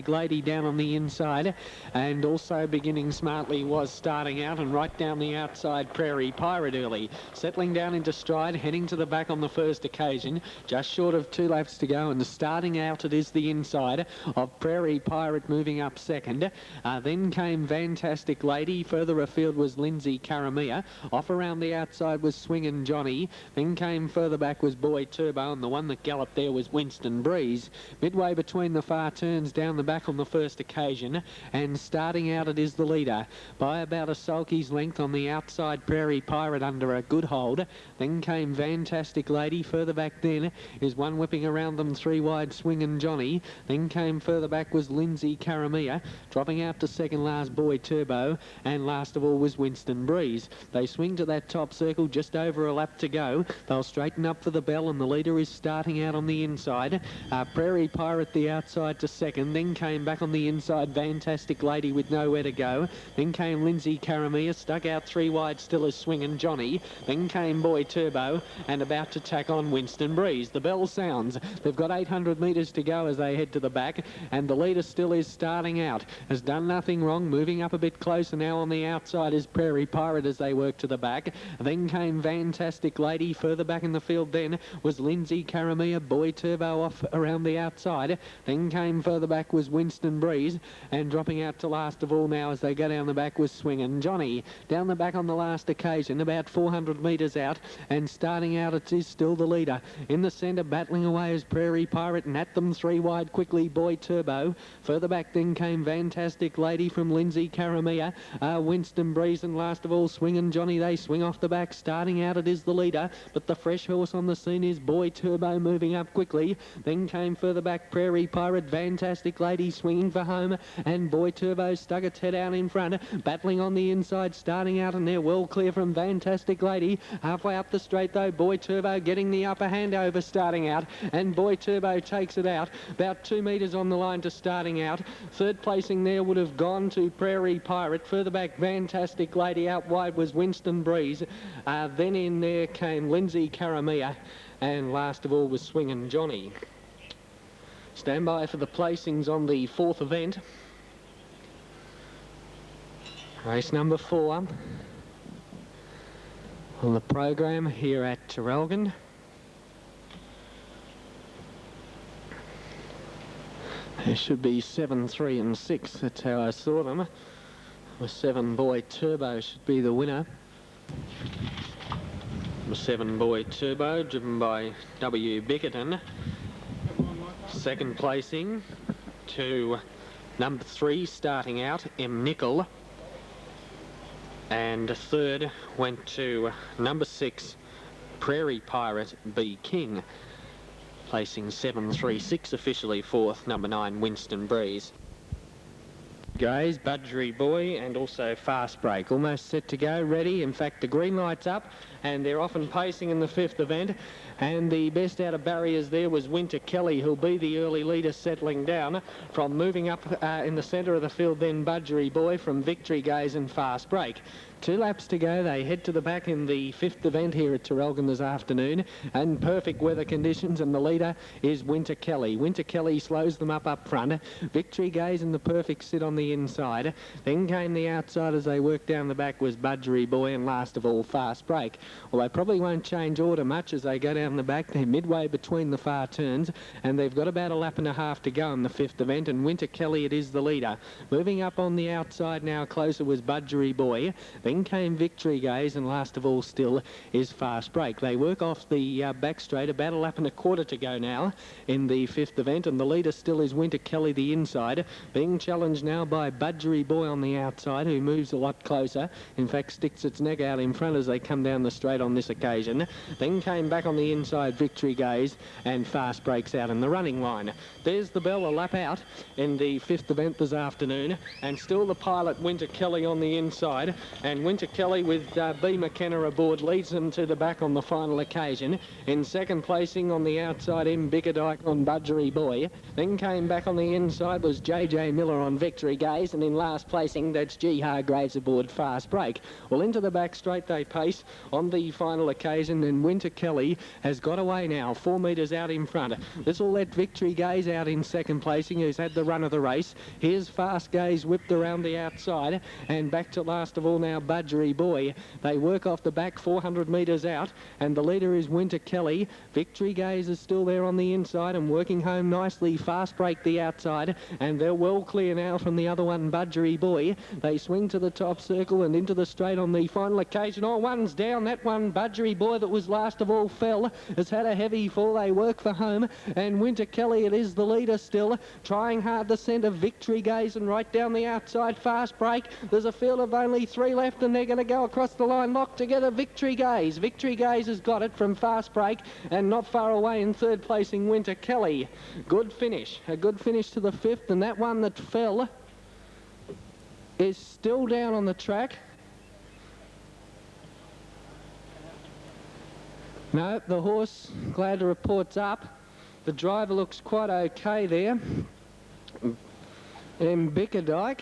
Lady down on the inside, and also beginning smartly was starting out, and right down the outside Prairie Pirate early, settling down into stride, heading to the back on the first occasion, just short of 2 laps to go, and starting out it is the inside of Prairie Pirate moving up second. Then came Fantastic Lady, further afield was Lindsay Karamia, off around the outside was Swingin' Johnny, then came further back was Boy Turbo, and the one that galloped there was Winston Breeze. Midway between the far turns down the back on the first occasion, and starting out it is the leader by about a sulky's length on the outside Prairie Pirate under a good hold. Then came Fantastic Lady, further back then is one whipping around them 3 wide Swingin' Johnny, then came further back was Lindsay Karamia, dropping out to second last Boy Turbo, and last of all was Winston Breeze. They swing to that top circle, just over a lap to go. They'll straighten up for the bell, and the leader is starting out on the inside. Prairie Pirate the outside to second, then came back on the inside Fantastic Lady with nowhere to go, then came Lindsay Karamia, stuck out 3 wide still as Swingin' Johnny, then came Boy Turbo, and about to tack on Winston Breeze. The bell sounds. They've got 800 metres to go as they head to the back, and the leader still is starting out, has done nothing wrong, moving up a bit closer now on the outside is Prairie Pirate as they work to the back. Then came Fantastic Lady, further back in the field then was Lindsay Karamia, Boy Turbo off around the outside, then came further back was Winston Breeze, and dropping out to last of all now as they go down the back was Swingin' Johnny. Down the back on the last occasion, about 400 metres out, and starting out it is still the leader. In the centre, battling away is Prairie Pirate, and at them 3 wide quickly Boy Turbo. Further back then came Fantastic Lady from Lindsay Karamia, Winston Breeze, and last of all Swingin' Johnny. They swing off the back. Starting out it is the leader, but the fresh horse on the scene is Boy Turbo moving up quickly. Then came further back Prairie Pirate, Fantastic Lady swinging for home, and Boy Turbo stuck its head out in front, battling on the inside, starting out, and they're well clear from Fantastic Lady. Halfway up the straight though, Boy Turbo getting the upper hand over starting out, and Boy Turbo takes it out, about 2 metres on the line to starting out. Third placing there would have gone to Prairie Pirate. Further back Fantastic Lady, out wide was Winston Breeze. Then in there came Lindsay Karamia, and last of all was Swingin' Johnny. Stand by for the placings on the 4th event. Race number 4 on the program here at Traralgon. There should be 7, 3 and 6. That's how I saw them. The 7 Boy Turbo should be the winner. The 7 Boy Turbo, driven by W. Bickerton. Second placing to number 3, starting out, M. Nickel. And third went to number 6, Prairie Pirate, B. King. Placing 7, 3, 6 officially 4th, number 9, Winston Breeze. Goes Budgery Boy and also Fast Break, almost set to go, ready. In fact, the green light's up, and they're off and pacing in the 5th event. And the best out of barriers there was Winter Kelly, who'll be the early leader settling down. From moving up in the centre of the field then Budgery Boy from Victory Gaze and Fast Break. 2 laps to go. They head to the back in the 5th event here at Traralgon this afternoon, and perfect weather conditions, and the leader is Winter Kelly. Winter Kelly slows them up front. Victory Gaze and the perfect sit on the inside. Then came the outside as they worked down the back was Budgery Boy, and last of all Fast Break. Well, they probably won't change order much as they go down the back. They're midway between the far turns, and they've got about a lap and a half to go in the 5th event, and Winter Kelly it is the leader. Moving up on the outside now closer was Budgery Boy. Then came Victory Gaze, and last of all still is Fast Break. They work off the back straight, about a lap and a quarter to go now in the 5th event, and the leader still is Winter Kelly the inside, being challenged now by Budgery Boy on the outside, who moves a lot closer. In fact, sticks its neck out in front as they come down the straight on this occasion. Then came back on the inside Victory Gaze, and Fast Breaks out in the running line. There's the bell, a lap out in the 5th event this afternoon, and still the pilot Winter Kelly on the inside, and Winter Kelly with B. McKenna aboard leads them to the back on the final occasion. In second placing on the outside M. Bickerdike on Budgery Boy. Then came back on the inside was J.J. Miller on Victory Gaze, and in last placing that's G. Hargraves aboard Fast Break. Well, into the back straight they pace on the final occasion, and Winter Kelly has has got away now, 4 metres out in front. This will let Victory Gaze out in second placing, who's had the run of the race. Here's Fast Gaze whipped around the outside, and back to last of all now Budgery Boy. They work off the back 400 metres out, and the leader is Winter Kelly. Victory Gaze is still there on the inside and working home nicely. Fast Break the outside, and they're well clear now from the other one, Budgery Boy. They swing to the top circle and into the straight on the final occasion. Oh, one's down. That one, Budgery Boy, that was last of all fell, has had a heavy fall. They work for home, and Winter Kelly, it is the leader still, trying hard the centre. Victory Gaze and right down the outside, Fast Break. There's a field of only 3 left, and they're going to go across the line, locked together. Victory Gaze. Victory Gaze has got it from Fast Break, and not far away in third placing Winter Kelly. Good finish. A good finish to the 5th, and that one that fell is still down on the track. No, the horse, glad to report's up. The driver looks quite okay there. And Bickerdike.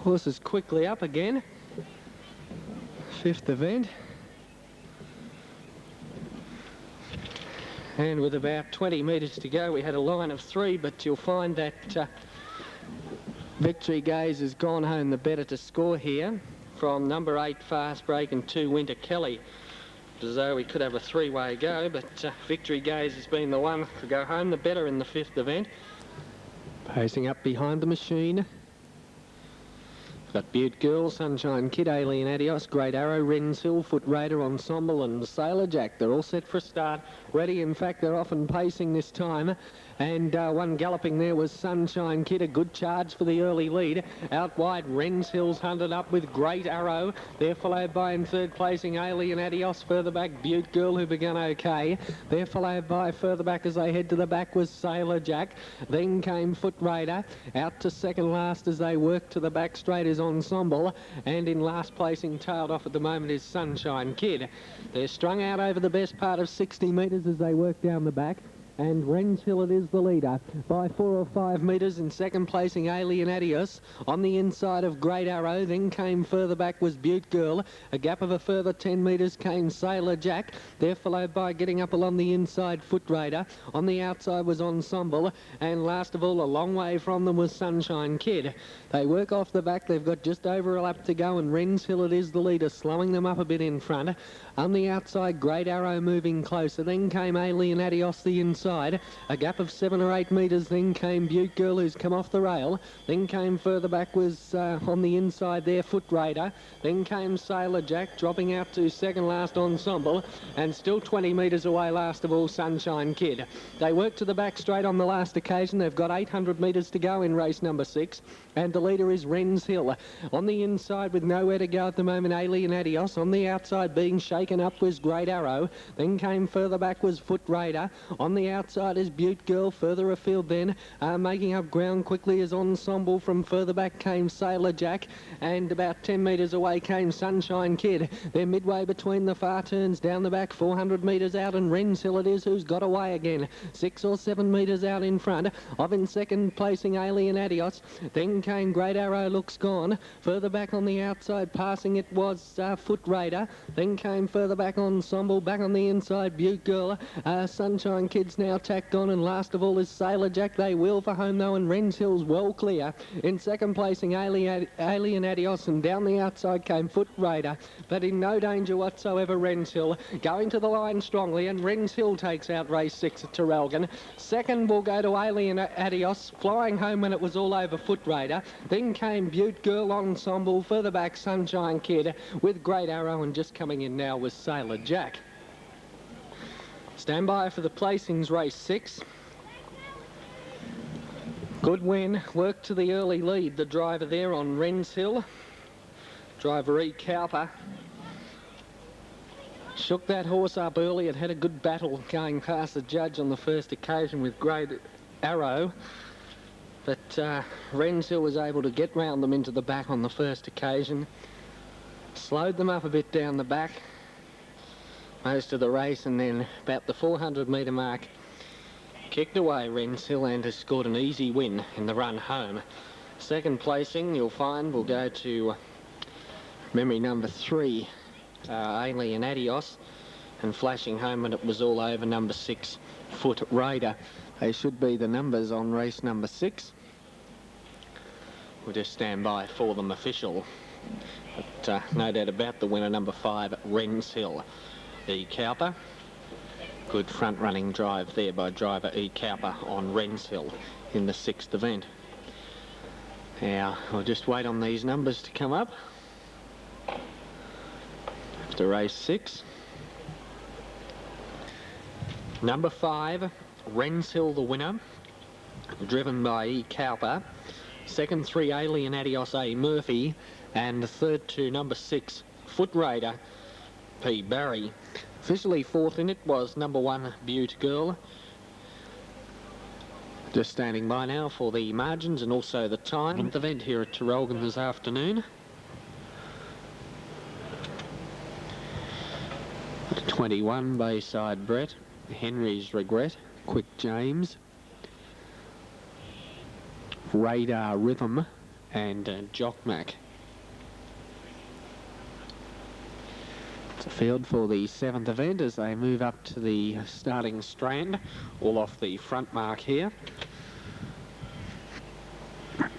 Horse is quickly up again. 5th event. And with about 20 metres to go, we had a line of 3, but you'll find that Victory Gaze has gone home the better to score here from number 8 Fast Break and 2 Winter Kelly. As though we could have a 3-way go, but Victory Gaze has been the one to go home the better in the 5th event. Pacing up behind the machine. Got Butte Girl, Sunshine Kid, Alien Adios, Great Arrow, Wren's Hill, Foot Raider, Ensemble and Sailor Jack. They're all set for a start. Ready, in fact, they're off and pacing this time. And one galloping there was Sunshine Kid, a good charge for the early lead. Out wide, Wren's Hill's hunted up with Great Arrow. They're followed by in third placing Alien Adios. Further back, Butte Girl, who began okay. They're followed by further back as they head to the back was Sailor Jack. Then came Foot Raider. Out to second last as they work to the back straight is Ensemble. And in last placing, tailed off at the moment, is Sunshine Kid. They're strung out over the best part of 60 metres as they work down the back. And Wren's Hill, it is the leader by 4 or 5 metres. In second placing, Alien Adios. On the inside of Great Arrow, then came further back was Butte Girl. A gap of a further 10 metres came Sailor Jack. They're followed by getting up along the inside Foot Raider. On the outside was Ensemble. And last of all, a long way from them was Sunshine Kid. They work off the back. They've got just over a lap to go, and Wren's Hill, it is the leader, slowing them up a bit in front. On the outside, Great Arrow moving closer. Then came Alien Adios the inside. A gap of 7 or 8 metres. Then came Butte Girl, who's come off the rail. Then came further back was on the inside there, Foot Raider. Then came Sailor Jack, dropping out to second last Ensemble. And still 20 metres away last of all, Sunshine Kid. They work to the back straight on the last occasion. They've got 800 metres to go in race number 6. And the leader is Wren's Hill. On the inside with nowhere to go at the moment, Alien Adios. On the outside being shaken up was Great Arrow. Then came further back was Foot Raider. On the outside is Butte Girl. Further afield then, making up ground quickly is Ensemble. From further back came Sailor Jack. And about 10 metres away came Sunshine Kid. They're midway between the far turns. Down the back, 400 metres out, and Wren's Hill it is who's got away again. 6 or 7 metres out in front. Of in second placing Alien Adios. Then came Great Arrow, looks gone. Further back on the outside, passing it was Foot Raider. Then came further back Ensemble. Back on the inside, Butte Girl. Sunshine Kid's now tacked on, and last of all is Sailor Jack. They wheel for home though, and Wren's Hill's well clear. In second placing, Alien Adios, and down the outside came Foot Raider. But in no danger whatsoever, Wren's Hill. Going to the line strongly, and Wren's Hill takes out race 6 at Traralgon. Second will go to Alien Adios, flying home when it was all over Foot Raider. Then came Butte Girl, Ensemble. Further back, Sunshine Kid with Great Arrow, and just coming in now was Sailor Jack. Stand by for the placings, race 6. Good win, work to the early lead. The driver there on Wren's Hill, driver E. Cowper, shook that horse up early. It had a good battle going past the judge on the first occasion with Great Arrow. But Wren's Hill was able to get round them into the back on the first occasion. Slowed them up a bit down the back most of the race, and then about the 400 metre mark kicked away Wren's Hill and has scored an easy win in the run home. Second placing, you'll find, will go to memory number 3, Alien Adios. and flashing home when it was all over, number 6, Foot Raider. They should be the numbers on race number 6. We'll just stand by for them official. But no doubt about the winner, number 5, Wrens Hill. E. Cowper. Good front running drive there by driver E. Cowper on Wrens Hill in the 6th event. Now we'll just wait on these numbers to come up after race 6. Number 5, Wrens Hill, the winner, driven by E. Cowper. Second 3, Alien Adios A. Murphy, and the third 2, number 6, Foot Raider, P. Barry. Officially 4th in it was number 1, Butte Girl. Just standing by now for the margins and also the time. The event here at Traralgon this afternoon. 21, Bayside Brett, Henry's Regret, Quick James, Radar Rhythm, and Jock Mac. It's a field for the 7th event as they move up to the starting strand, all off the front mark here.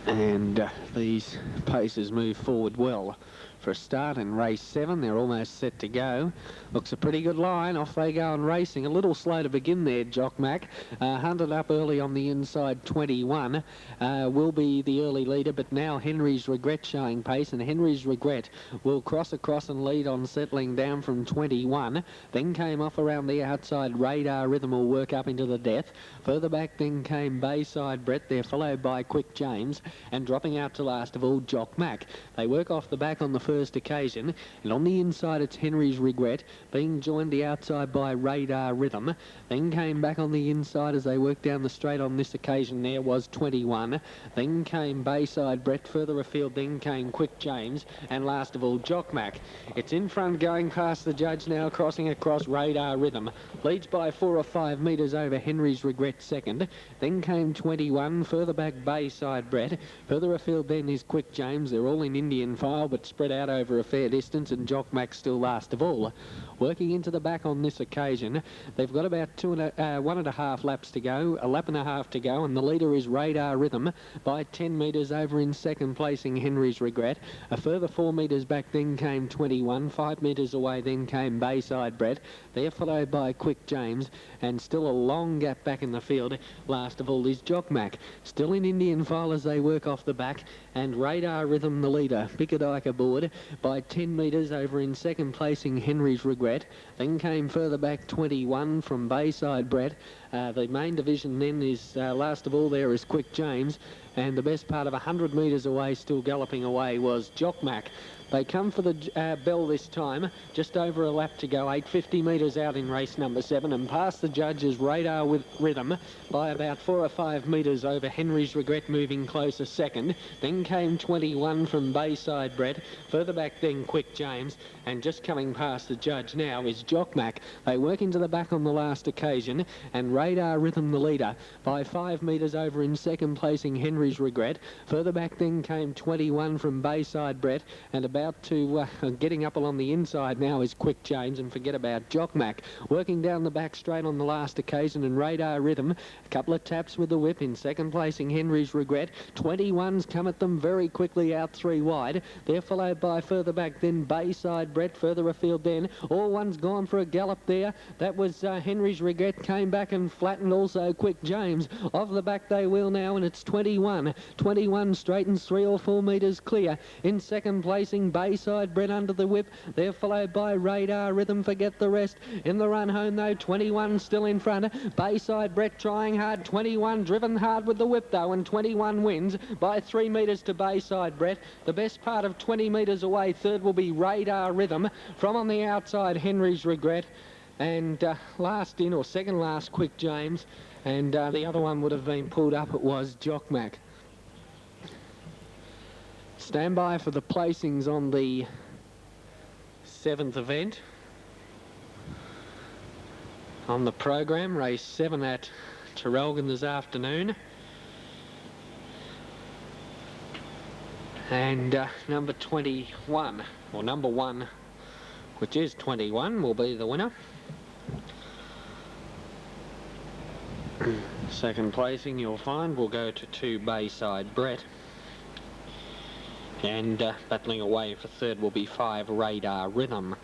And these paces move forward well. For a start in race 7, they're almost set to go. Looks a pretty good line. Off they go and racing. A little slow to begin there, Jock Mac. Hunted up early on the inside, 21. Will be the early leader, but now Henry's Regret showing pace, and Henry's Regret will cross across and lead on, settling down from 21. Then came off around the outside. Radar Rhythm will work up into the death. Further back then came Bayside Brett. They're followed by Quick James, and dropping out to last of all, Jock Mac. They work off the back on the first occasion, and on the inside it's Henry's Regret, being joined the outside by Radar Rhythm. Then came back on the inside as they worked down the straight on this occasion there was 21. Then came Bayside Brett. Further afield then came Quick James, and last of all Jock Mac. It's in front going past the judge now, crossing across Radar Rhythm. Leads by 4 or 5 metres over Henry's Regret second. Then came 21. Further back Bayside Brett. Further afield then is Quick James. They're all in Indian file but spread out over a fair distance, and Jock Mac still last of all. Working into the back on this occasion, they've got about 1.5 laps to go, a lap and a half to go, and the leader is Radar Rhythm by 10 metres over in second placing Henry's Regret. A further 4 metres back then came 21, 5 metres away then came Bayside Brett. They're followed by Quick James, and still a long gap back in the field. Last of all is Jock Mac, still in Indian file as they work off the back, and Radar Rhythm the leader. Bickerdike aboard by 10 metres over in second placing Henry's Regret. Then came further back 21 from Bayside Brett. The main division then is last of all there is Quick James, and the best part of 100 metres away, still galloping away, was Jock Mac. They come for the bell this time, just over a lap to go, 850 metres out in race number 7, and past the judges Radar with Rhythm by about 4 or 5 metres over Henry's Regret, moving closer second. Then came 21 from Bayside Brett. Further back then Quick James, and just coming past the judge now is Jock Mac. They work into the back on the last occasion, and Radar Rhythm the leader by 5 metres over in second placing Henry's Regret. Further back then came 21 from Bayside Brett, and about to getting up along the inside now is Quick James, and forget about Jock Mac. Working down the back straight on the last occasion, and Radar Rhythm, a couple of taps with the whip in second placing Henry's Regret. 21's come at them very quickly out 3 wide. They're followed by further back then Bayside Brett. Further afield then, all one's gone for a gallop there. That was Henry's Regret, came back and flattened also Quick James. Off the back they will now, and it's 21. 21 straightens 3 or 4 metres clear. In second placing Bayside Brett under the whip. They're followed by Radar Rhythm, forget the rest. In the run home though, 21 still in front. Bayside Brett trying hard, 21 driven hard with the whip though, and 21 wins by 3 metres to Bayside Brett. The best part of 20 metres away, third will be Radar Rhythm. From on the outside, Henry's Regret. And last in, or second last, Quick James. And the other one would have been pulled up, it was Jock Mac. Stand by for the placings on the 7th event. On the program, race 7 at Traralgon this afternoon. And number 21, or number 1, which is 21, will be the winner. Second placing, you'll find, will go to 2 Bayside Brett. And battling away for third will be 5 Radar Rhythm.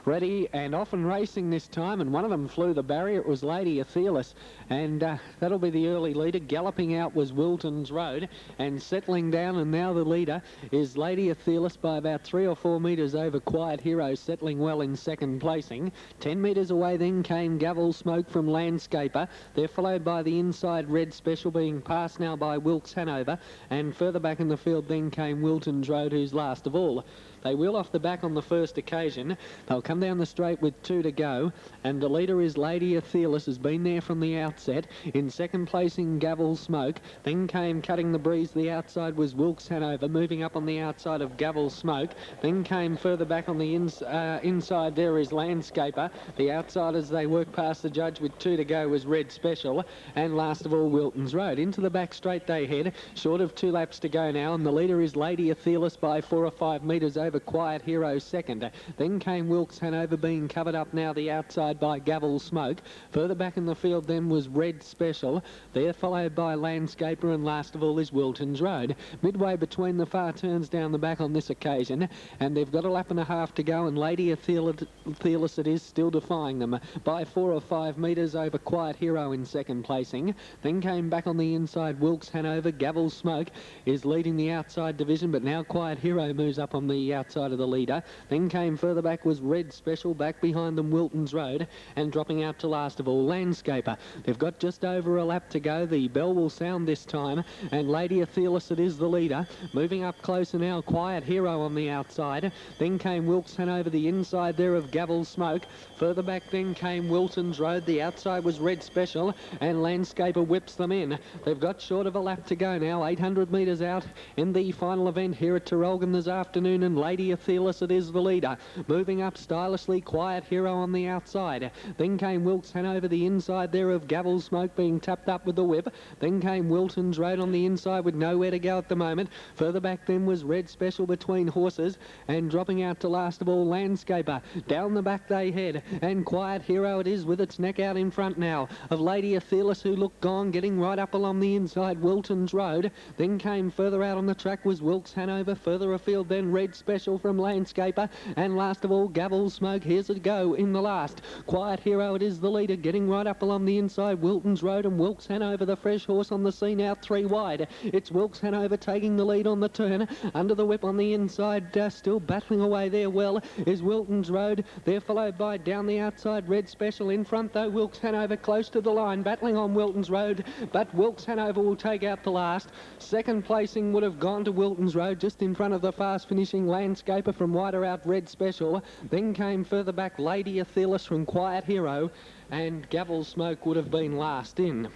Ready and off and racing this time, and one of them flew the barrier. It was Lady Athelis, and that'll be the early leader. Galloping out was Wilton's Road, and settling down, and now the leader is Lady Athelis by about 3 or 4 metres over Quiet Hero, settling well in second placing. 10 metres away then came Gavel Smoke from Landscaper. They're followed by the inside Red Special, being passed now by Wilkes Hanover, and further back in the field then came Wilton's Road, who's last of all. They wheel off the back on the first occasion. They'll come down the straight with 2 to go, and the leader is Lady Athelis, has been there from the outset. In second placing, Gavel Smoke. Then came Cutting the Breeze. The outside was Wilkes Hanover, moving up on the outside of Gavel Smoke. Then came further back on the inside there is Landscaper. The outside as they work past the judge with 2 to go was Red Special, and last of all Wilton's Road. Into the back straight they head, short of 2 laps to go now, and the leader is Lady Athelis by 4 or 5 metres over Quiet Hero second. Then came Wilkes Hanover, being covered up now the outside by Gavel Smoke. Further back in the field then was Red Special. They're followed by Landscaper, and last of all is Wilton's Road. Midway between the far turns down the back on this occasion, and they've got a lap and a half to go, and Lady Athelis it is, still defying them by 4 or 5 metres over Quiet Hero in second placing. Then came back on the inside Wilkes Hanover. Gavel Smoke is leading the outside division, but now Quiet Hero moves up on the outside of the leader. Then came further back was Red Special, back behind them Wilton's Road, and dropping out to last of all Landscaper. They've got just over a lap to go. The bell will sound this time, and Lady Athelis it is the leader. Moving up closer now, Quiet Hero on the outside. Then came Wilkes Hanover, the inside there of Gavel Smoke. Further back then came Wilton's Road. The outside was Red Special, and Landscaper whips them in. They've got short of a lap to go now, 800 metres out in the final event here at Traralgon this afternoon, and Lady Athelis it is the leader. Moving up stylishly, Quiet Hero on the outside. Then came Wilkes Hanover, the inside there of Gavel Smoke, being tapped up with the whip. Then came Wilton's Road on the inside with nowhere to go at the moment. Further back then was Red Special between horses, and dropping out to last of all Landscaper. Down the back they head, and Quiet Hero it is with its neck out in front now of Lady Athelis, who looked gone, getting right up along the inside Wilton's Road. Then came further out on the track was Wilkes Hanover. Further afield then Red Special from Landscaper, and last of all Gavel Smoke. Here's a go in the last. Quiet Hero it is the leader, getting right up along the inside Wilton's Road, and Wilkes Hanover, the fresh horse on the scene, out 3 wide. It's Wilkes Hanover taking the lead on the turn. Under the whip on the inside, still battling away there well is Wilton's Road. They're followed by down the outside Red Special. In front though Wilkes Hanover close to the line, battling on Wilton's Road, but Wilkes Hanover will take out the last. Second placing would have gone to Wilton's Road, just in front of the fast finishing Landscaper from wider out Red Special. Then came further back Lady Athelis from Quiet Hero, and Gavel Smoke would have been last in.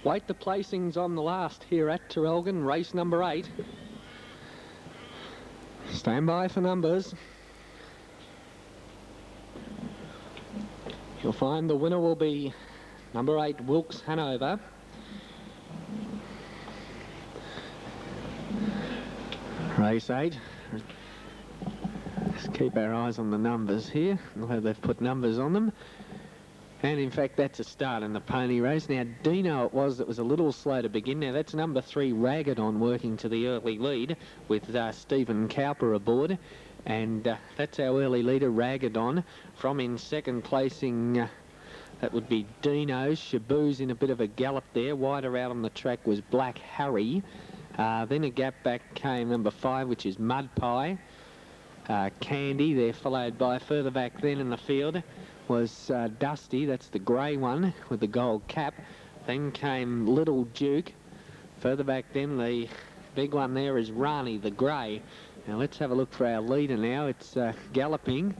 Wait the placings on the last here at Traralgon, race number 8. Stand by for numbers. You'll find the winner will be number 8, Wilkes Hanover. Race 8. Let's keep our eyes on the numbers here. Although they've put numbers on them. And in fact, that's a start in the pony race. Now, Dino it was that was a little slow to begin. Now, that's number 3, Ragadon, working to the early lead with Stephen Cowper aboard. And that's our early leader, Ragadon. From in second placing, that would be Dino's. Shaboo's in a bit of a gallop there. Wider out on the track was Black Harry. Then a gap back came number 5, which is Mud Pie. Candy, they're followed by further back then in the field was Dusty, that's the grey one with the gold cap. Then came Little Duke. Further back then, the big one there is Rani, the grey. Now let's have a look for our leader now. It's galloping.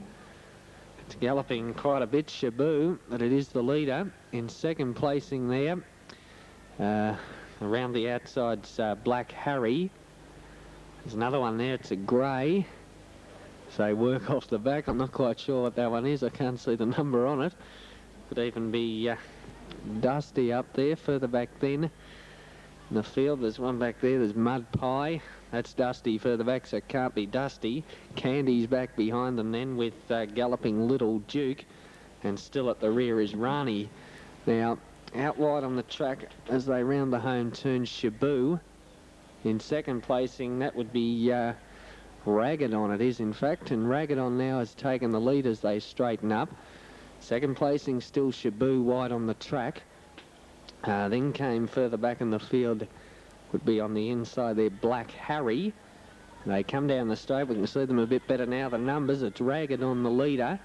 It's galloping quite a bit, Shaboo, but it is the leader. In second placing there, around the outside's Black Harry. There's another one there, it's a grey. So work off the back. I'm not quite sure what that one is. I can't see the number on it. Could even be Dusty up there. Further back then in the field, there's one back there. There's Mud Pie. That's Dusty further back, so it can't be Dusty. Candy's back behind them then with galloping Little Duke. And still at the rear is Rani. Now, out wide on the track as they round the home turn, Shabu. In second placing, that would be Ragadon, it is in fact, and Ragadon now has taken the lead as they straighten up. Second placing still Shabu wide on the track. Then came further back in the field, would be on the inside there, Black Harry. They come down the straight, we can see them a bit better now, the numbers. It's Ragadon the leader.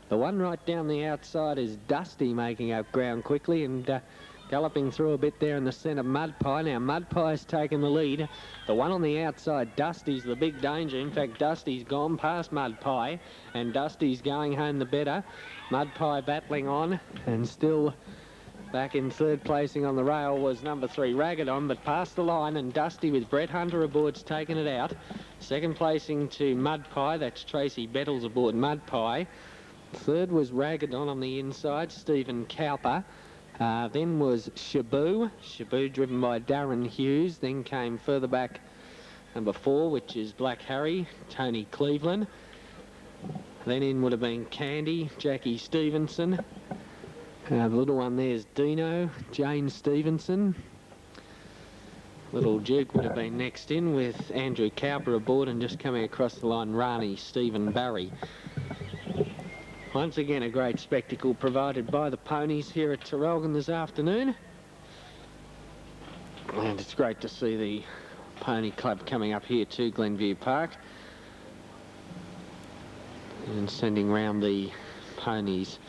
The one right down the outside is Dusty, making up ground quickly, and galloping through a bit there in the centre, Mudpie. Now Mudpie's taken the lead. The one on the outside, Dusty's the big danger. In fact, Dusty's gone past Mudpie, and Dusty's going home the better. Mudpie battling on, and still back in third placing on the rail was number 3, Ragadon, but past the line, and Dusty with Brett Hunter aboard's taken it out. Second placing to Mudpie, that's Tracy Bettles aboard Mudpie. Third was Ragadon on the inside, Stephen Cowper. Then was Shabu driven by Darren Hughes. Then came further back number 4, which is Black Harry, Tony Cleveland. Then in would have been Candy, Jackie Stevenson. The little one there's Dino, Jane Stevenson. Little Duke would have been next in with Andrew Cowper aboard, and just coming across the line, Rani, Stephen Barry. Once again, a great spectacle provided by the ponies here at Traralgon this afternoon. And it's great to see the pony club coming up here to Glenview Park and sending round the ponies